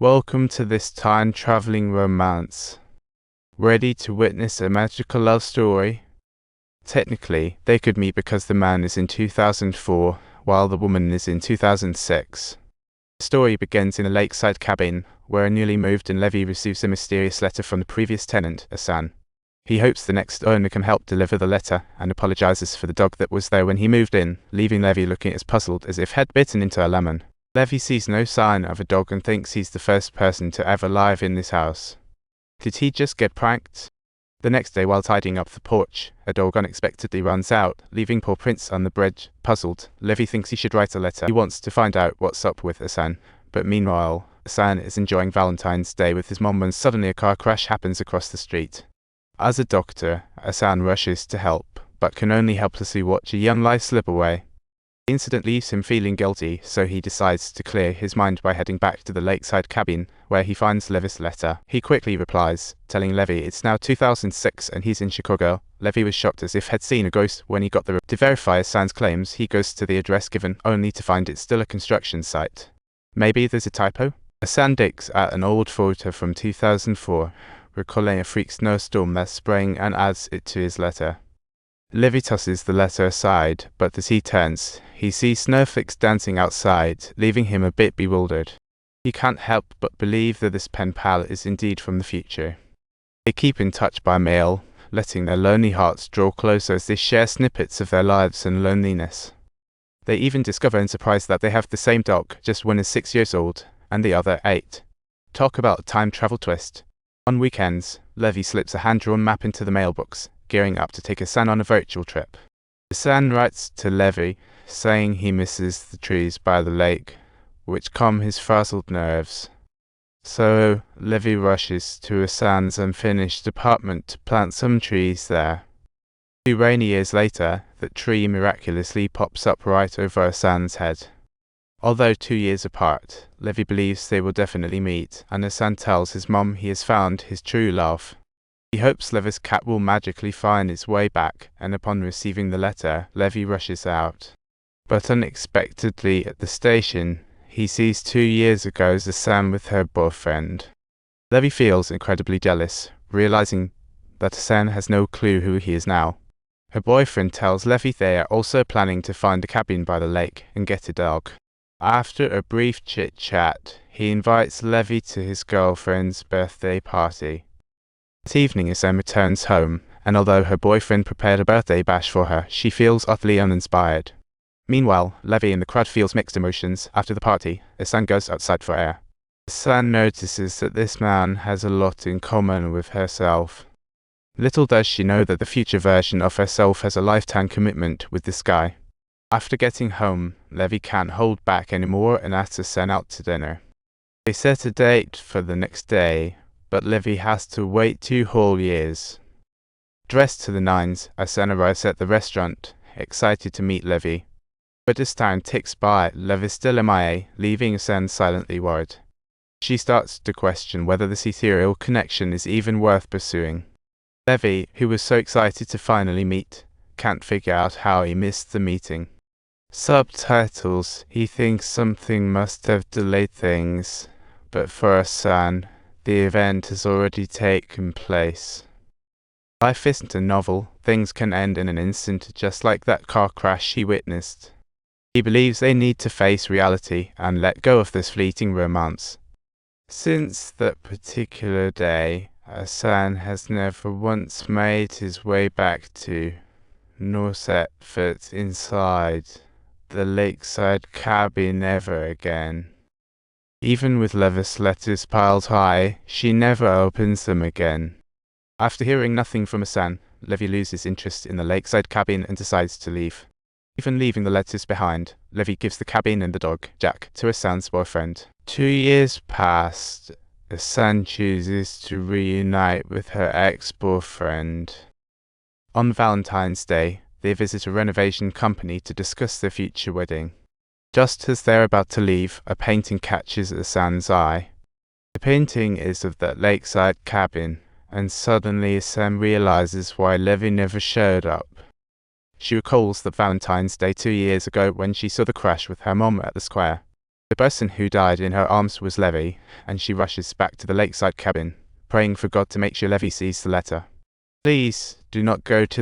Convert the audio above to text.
Welcome to this time-traveling romance. Ready to witness a magical love story? Technically, they could meet because the man is in 2004, while the woman is in 2006. The story begins in a lakeside cabin, where a newly moved in Levy receives a mysterious letter from the previous tenant, Asan. He hopes the next owner can help deliver the letter, and apologizes for the dog that was there when he moved in, leaving Levy looking as puzzled as if he'd bitten into a lemon. Levy sees no sign of a dog and thinks he's the first person to ever live in this house. Did he just get pranked? The next day, while tidying up the porch, a dog unexpectedly runs out, leaving paw prints on the bridge. Puzzled, Levy thinks he should write a letter. He wants to find out what's up with Asan, but meanwhile, Asan is enjoying Valentine's Day with his mom when suddenly a car crash happens across the street. As a doctor, Asan rushes to help, but can only helplessly watch a young life slip away. The incident leaves him feeling guilty, so he decides to clear his mind by heading back to the lakeside cabin, where he finds Levy's letter. He quickly replies, telling Levy it's now 2006 and he's in Chicago. Levy was shocked as if he'd seen a ghost when he got there. To verify Asan's claims, he goes to the address given, only to find it's still a construction site. Maybe there's a typo? Asan digs at an old photo from 2004, recalling a freak snowstorm that sprang, and adds it to his letter. Levy tosses the letter aside, but as he turns, he sees snowflakes dancing outside, leaving him a bit bewildered. He can't help but believe that this pen pal is indeed from the future. They keep in touch by mail, letting their lonely hearts draw closer as they share snippets of their lives and loneliness. They even discover in surprise that they have the same dog, just one is 6 years old, and the other 8. Talk about a time travel twist. On weekends, Levy slips a hand-drawn map into the mailbox, gearing up to take Asan on a virtual trip. Asan writes to Levy, saying he misses the trees by the lake, which calm his frazzled nerves. So, Levy rushes to Asan's unfinished apartment to plant some trees there. 2 rainy years later, the tree miraculously pops up right over Asan's head. Although 2 years apart, Levy believes they will definitely meet, and Asan tells his mom he has found his true love. He hopes Levy's cat will magically find its way back, and upon receiving the letter, Levy rushes out. But unexpectedly at the station, he sees 2 years ago's Asan with her boyfriend. Levy feels incredibly jealous, realizing that Asan has no clue who he is now. Her boyfriend tells Levy they are also planning to find a cabin by the lake and get a dog. After a brief chit-chat, he invites Levy to his girlfriend's birthday party. That evening, Asan returns home, and although her boyfriend prepared a birthday bash for her, she feels utterly uninspired. Meanwhile, Levy in the crowd feels mixed emotions. After the party, Asan goes outside for air. Asan notices that this man has a lot in common with herself. Little does she know that the future version of herself has a lifetime commitment with this guy. After getting home, Levy can't hold back anymore and asks Asan out to dinner. They set a date for the next day, but Levy has to wait 2 whole years. Dressed to the nines, Asan arrives at the restaurant, excited to meet Levy. But as time ticks by, Levy's still MIA, leaving Asan silently worried. She starts to question whether this ethereal connection is even worth pursuing. Levy, who was so excited to finally meet, can't figure out how he missed the meeting. Subtitles: he thinks something must have delayed things, but for Asan, the event has already taken place. Life isn't a novel. Things can end in an instant, just like that car crash he witnessed. He believes they need to face reality and let go of this fleeting romance. Since that particular day, Asan has never once made his way back to, nor set foot inside, the lakeside cabin ever again. Even with Levy's letters piled high, she never opens them again. After hearing nothing from Asan, Levy loses interest in the lakeside cabin and decides to leave. Even leaving the letters behind, Levy gives the cabin and the dog, Jack, to Asan's boyfriend. 2 years passed. Asan chooses to reunite with her ex-boyfriend. On Valentine's Day, they visit a renovation company to discuss their future wedding. Just as they're about to leave, a painting catches Asan's eye. The painting is of that lakeside cabin, and suddenly Asan realizes why Levy never showed up. She recalls that Valentine's Day 2 years ago when she saw the crash with her mom at the square. The person who died in her arms was Levy, and she rushes back to the Lakeside cabin, praying for God to make sure Levy sees the letter. Please do not go to